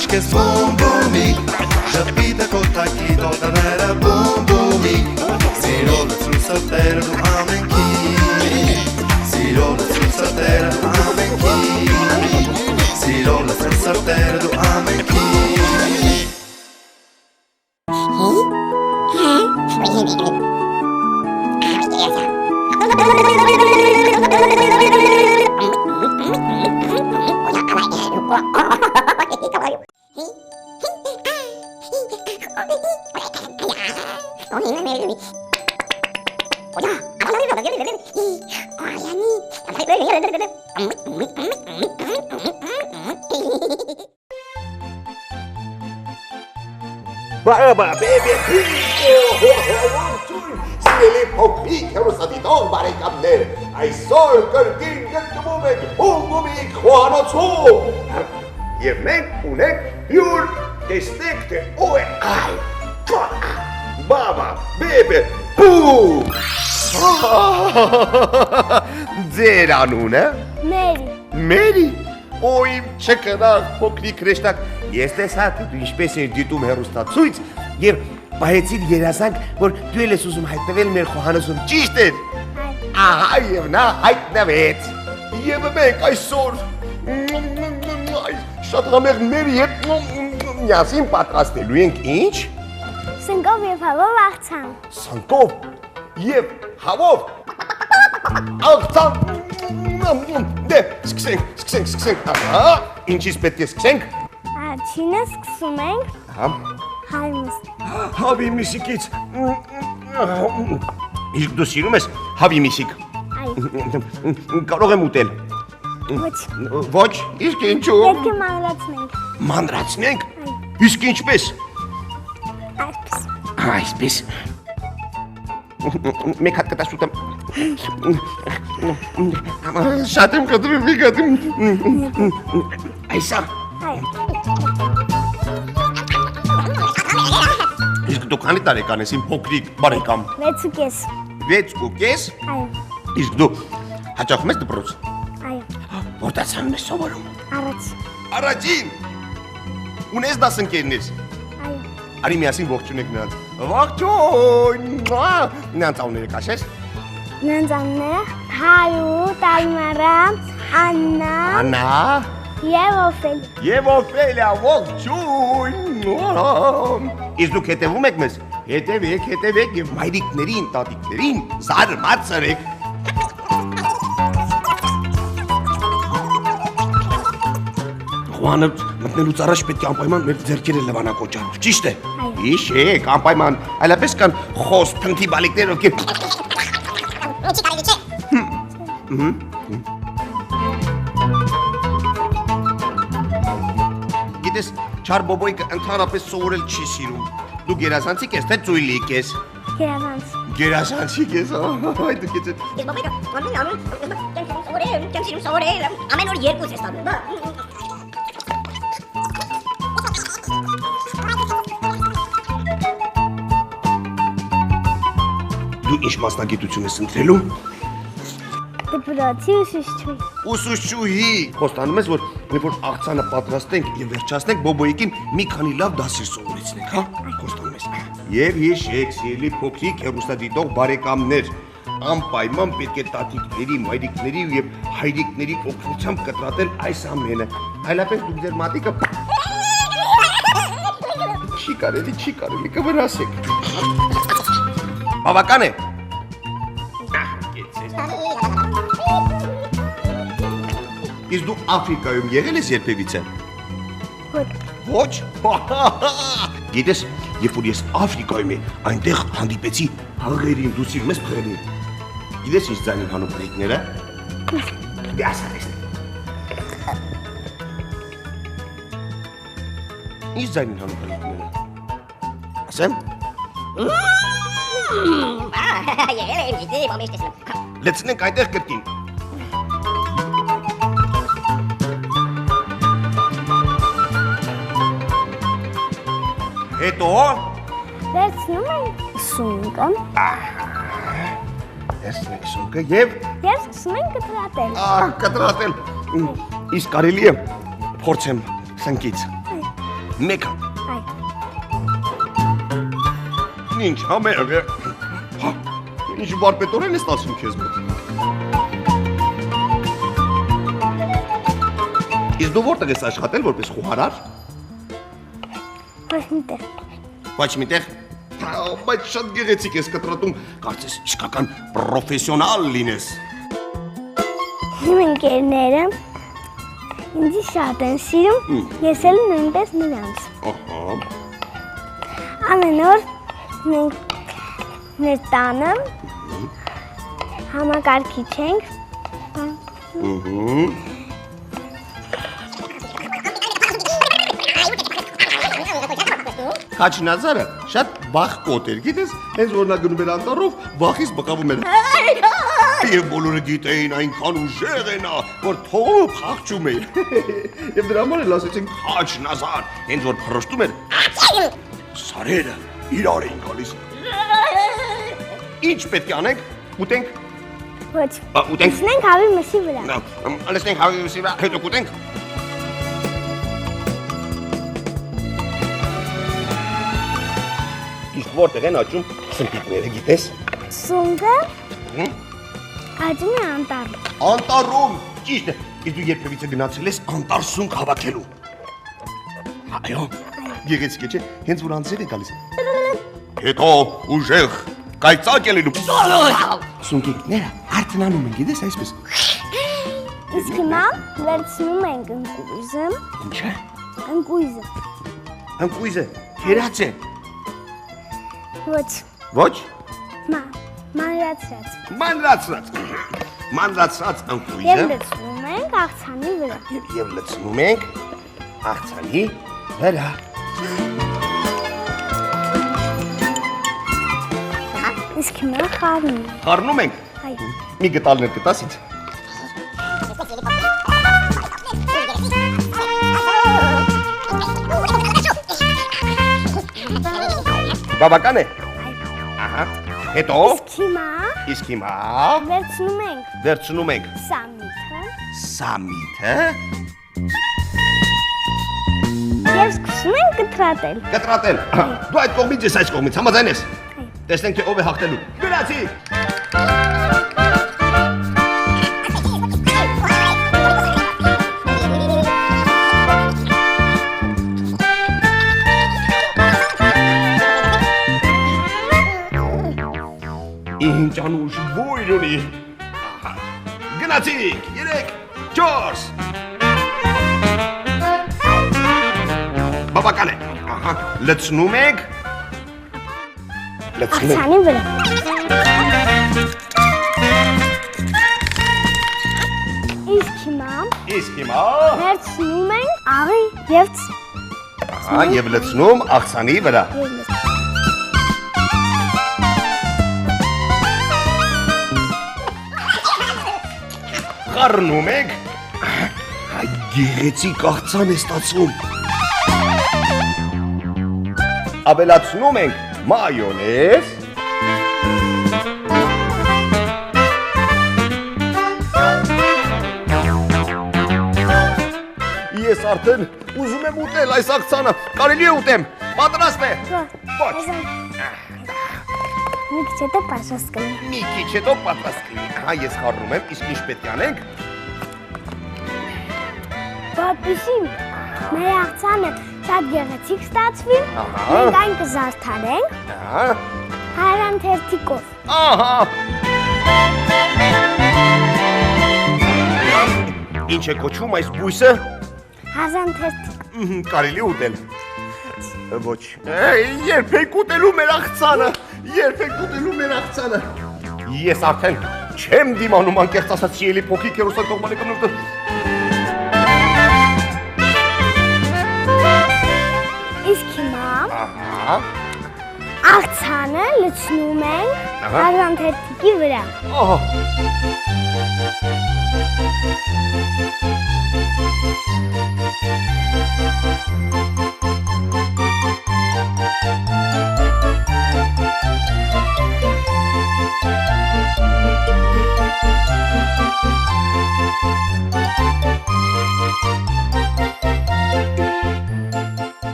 Աշկես բումբումի Ժպիտը կոտակի տոտաները բումբումի Սիրո լծրուսը տերը դու ամենքի Սիրո լծրուսը տերը ամենքի Սիրո լծրուսը տերը դու ամենքի Baba, baby, Սիրելի փոքրիկ հեռուստադիտող բարեկամներ, այսօր կրկին գտնվում ենք Բումբումի խոհանոցում և մենք ունենք հյուր, տեսնեք թե ով է այ Բաբա, բեբե, բու Ձեր անունը? Մերի, իմ չկնաղ փոքրիկ հրեշտակ Ես տեսա թե դու ինչպես ես դիտում հեռուստացույց և պահեցիր երազանք, որ դու էլ ես ուզում հայտնվել մեր խոհանոցում, ճիշտ էր։ Ահա և նա հայտնվեց։ Եվ մենք այսօր շատ համեղ մերի հետ միասին պատրաստելու ենք ինչ։ Սնկով և հավով աղցան։ Սնկով և հավով աղցան։ Դե, սկսենք։ Ահա, ինչից պետք է սկսենք։ Առաջինը սկսում ենք Հավի միսիկից Իսկ դու սիրում ես հավի միսիկ Կարող եմ ուտել Ոչ, իսկ ինչու Պետք է մանրացնենք Մանրացնենք Իսկ ինչպես Այսպես Մեկ հատ կտաս ուտեմ Շատ եմ կտրում մի գատում Այսա Իսկ դու քանի տարեկան ես իմ փոքրիկ բարեկամ 6.5 6.5 Այո Իսկ դու հաճախում ես դպրոց Այո Որտե՞ց անում ես սովորում Առաջին Ունես դասընկերներ Այո Արի միասին ողջունեք նրանց Ողջույն Նրանց անունները կաշես Նրանց անունները Հարութ, Ալմարա, Աննա Եվ Օֆելիա, ողջույն Իսկ դուք հետևում եք մեզ Հետևեք և մայրիկներին, տատիկներին զարմացրեք Խոհանը մտնելուց առաջ պետք է անպայման մեր ձեռքերը լվանակոչանով, ճիշտ է Հիշեք, անպայման, այլապես կան խոս փնթի բալիկներ ովքեր Ինչի կարելի չէ Գիտես, չար բոբոյքը ընդհանրապես սովորել չի սիրում Դու գերազանցիկ ես, թե ծույլիկ ես Գերազանցիկ ես, այ դու կեցել Ես բոբոյքը կյանքսիրում սովորել, ամեն օր երկուս ես տանում Դու ինչ մասնագիտություն ես ընտրելու Դպրոցի ուսուցչուհի Ուսուցչուհի Խոստանում ես, որ երբ որ աղցանը պատրաստենք և վերջացնենք բոբոյիկին մի քանի լավ դասեր սովորեցնենք, հա? Խոստանում ես Եվ հիշեք, սիրելի փոքրիկ հեռուստադիտող բարեկամներ Անպայման պետք է տատիկների, մայրիկների և հայրիկների օգնությամբ կտրատել այս ամենը Այլապես դուք ձեր մատիկը Չի կարելի, կվրասեք Բավական է Իսկ դու Աֆրիկայում եղել ես երբևիցե Ոչ Գիտես, երբ որ ես Աֆրիկայում այնտեղ հանդիպեցի հղերին, դու սիրում ես փղերին Գիտես ինչ ձայն են հանում փղիկները Դե ասա տեսնենք Ինչ ձայն են հանում փղիկները Ասեմ Եղել եմ գիտի, բամիշտ տեսնեմ Լցնենք այնտեղ կրկին Հետո Վերցնում ենք սունկը Վերցնենք սունկը և սկսում ենք կտրատել Կտրատել Իսկ կարելի է փորձեմ սնկից Մեկ հատ։ Այ։ Ինչ համեղ է։ Հա, ինչ բարպետորեն է ստացվում քեզ մոտ։ Իսկ դու որտեղ ես աշխատել որպես խոհարար։ Ոչ միտեղ։ Ոչ միտեղ։ Բայց շատ գեղեցիկ ես կտրատում, կարծես իսկական պրոֆեսիոնալ լինես։ Իմ ընկերները ինձ շատ են սիրում, ես էլ նույնպես նրանց։ Ահա։ Ամեն օր մենք մեր տանը համակարգիչ ենք։ Քաչնազարը շատ բախ կոտ էր, գիտես, հենց որ նա գնում էր անտառով, բախից բկավում էր։ Եվ բոլորը գիտեին այնքան ուժեղ է նա, որ թողը փախչում է։ Եվ դրա համար էլ ասեցին Քաչնազար, հենց որ փռշտում էր, սարերը իրար էին գալիս։ Ինչ պետք է անենք։ Ուտենք։ Ոչ։ Ուտենք։ Լսնենք հավի մսի վրա։ Լսենք հավի մսի վրա, հետո կուտենք։ Իսկ որտեղ են աճում սմպիտները, գիտես։ Սունկը աճում է անտառում։ Անտառում, ճիշտ է։ Իսկ դու երբևիցե գնացել ես անտառ սունկ հավաքելու։ Այո, գեղեցիկ է, չէ՞, հենց որ անձեր է գալիս։ Հետո ուժեղ կայծակ է լինում։ Սունկիկները արթնանում են, գիտես, այսպես։ Իսկ հիմա վերցնում ենք ընկույզը։ Ինչ է։ Ընկույզը։ Ընկույզը քերած է։ Ոչ։ Ոչ։ Մանրացրած։ Մանրացրած։ Մանրացրած Եվ ընկույզը։ լցնում ենք աղցանի վրա։ Եվ լցնում ենք աղցանի վրա։ Իսկ հիմա խառնում ենք։ Խառնում ենք։ Այ։ Մի գտալներ կտաս ինձ։ Բավական է։ Ահա։ Հետո։ Իսկ հիմա վերցնում ենք սամիթը սամիթը եւ սկսում ենք կտրատել։ կտրատել։ Դու այդ կողմից ես այս կողմից համաձայն ես։ Տեսնենք թե ով է հաղթելու։ Գնացի։ Ինչ անուշ բույր ունի։ Գնացիք, 3, 4։ Բավական է։ Ահա, լցնում ենք։ Աղցանի վրա։ Իսկ հիմա վերցնում ենք աղի եւ ահա եւ լցնում աղցանի վրա։ Խառնում ենք։ Այդ գեղեցիկ աղցան է ստացվում։ Ավելացնում ենք մայոնեզ։ Ես արդեն ուզում եմ ուտել այս աղցանը։ Կարելի է ուտեմ։ Պատրաստ է։ Ոչ։ Մի քիչ հետո պատրաստ կլինի։ Մի քիչ հետո պատրաստ կլինի։ Ահա ես խառնում եմ, իսկ ինչ պետք է անենք։ Որպեսզի մեր աղցանը շատ գեղեցիկ ստացվի, Ահա։ մենք այն կզարդարենք Ահա։ հարանթերթիկով։ Ահա։ Ինչ է կոչվում այս բույսը։ Հարանթերթիկ։ Կարելի ուտել։ Ոչ։ Երբեք ուտելու մեր աղցանը։ Երբեք ուտելու մեր աղցանը։ Ես արդեն չեմ դիմանում անկեղծ ասած սիրելի փոքրիկ հերոսակողմանի կնոջ։ Իսկ հիմա Ահա։ աղցանը լցնում ենք հարանթերթիկի վրա։ Ահա։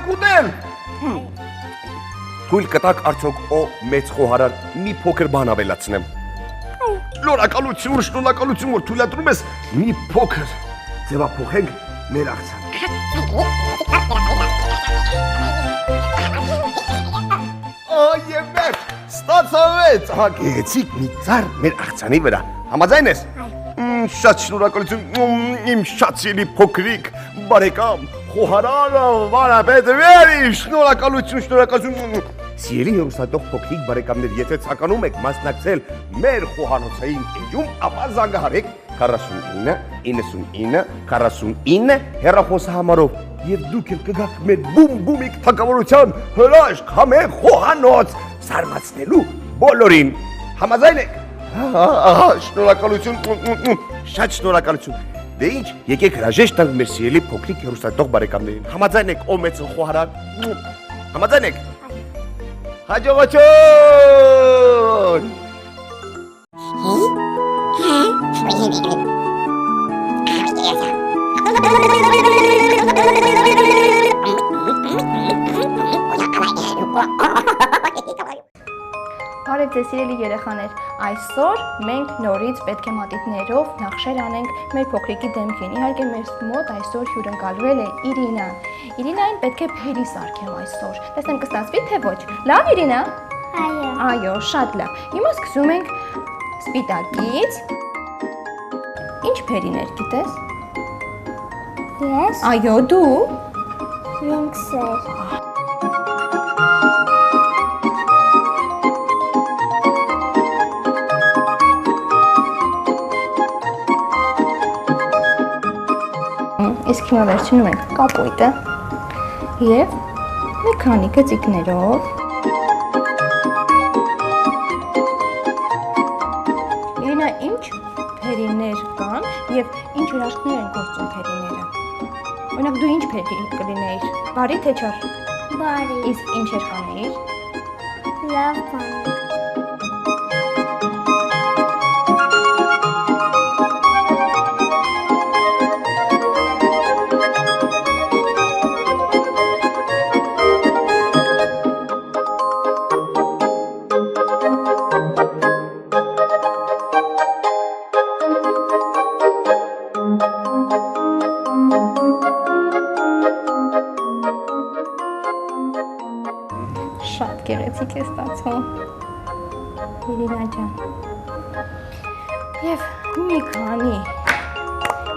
եք ուտել։ Թույլ կտակ արդյոք օ մեծ խոհարար մի փոքր բան ավելացնեմ։ Շնորհակալություն, որ թույլատրում ես մի փոքր ձևափոխենք մեր աղցանը։ Այո, մեր ստացվեց, գեղեցիկ մի ծառ մեր աղցանի վրա։ Համաձայն ես։ Շատ շնորհակալություն, իմ շատ սիրելի փոքրիկ բարեկամ, խոհարարը, վարապետվերի, շնորհակալություն։ Սիրելի հեռուստատող փոքրիկ բարեկամներ, եթե ցանկանում եք մասնակցել մեր խոհանոցային էջում, ապա զանգահարեք 49 99 49 հեռախոսահամարով եւ դուք էլ կգաք մեր բում-բումիկ թակավորության հրաշք համեղ խոհանոց զարմացնելու բոլորին։ Համաձայն եք։ Շնորհակալություն, շատ շնորհակալություն։ Դե ինչ, եկեք հրաժեշտ տանք մեր սիրելի փոքրիկ հեռուստատող բարեկամներին։ Համաձայն եք, ո մեծ խոհարար։ Համաձայն եք։ Հաջողություն։ Բարև ձեզ սիրելի երեխաներ, այսօր մենք նորից պետք է մատիտներով նախշեր անենք մեր փոքրիկի դեմքին։ Իհարկե մեզ մոտ այսօր հյուրընկալվել է Իրինան։ Իրինային պետք է փերի սարքեմ այսօր։ Տեսնեմ կստացվի թե ոչ։ Լավ Իրինա։ Այո, շատ լավ։ Հիմա սկսում ենք սպիտակից։ Ինչ փերիներ գիտես։ Ես Այո, դու։ ինքսեր Իսկ հիմա վերջնում ենք կապույտը և մի քանի գծիկներով Իրինա, ինչ փերիներ կան և ինչ հրաշքներ են գործում փերիները։ Օրինակ դու ինչ փերի կլինեիր, բարի թե չար։ բարի Իսկ ինչ էր կանեիր։ լավ բան Շատ գեղեցիկ է ստացվում։ Իրինա ջան։ Եվ մի քանի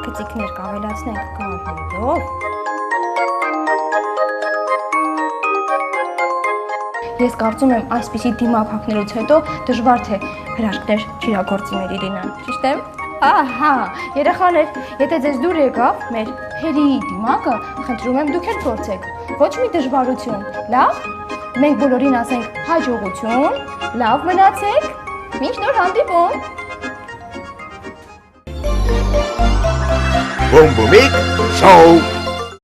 գծիկներ կավելացնենք կարմիրով։ Ես կարծում եմ այսպիսի դիմափակներից հետո դժվար թե հրաշքներ չիրագործի մեր Իրինան, ճիշտ է՞։ Ահա, երեխաներ, եթե ձեզ դուր եկավ մեր փերի դիմակը, խնդրում եմ դուք էլ փորձեք։ Ոչ մի դժվարություն, լավ։ Մենք բոլորին ասենք հաջողություն, լավ մնացեք, մինչ նոր հանդիպում։ Բում-բումիկ շոու։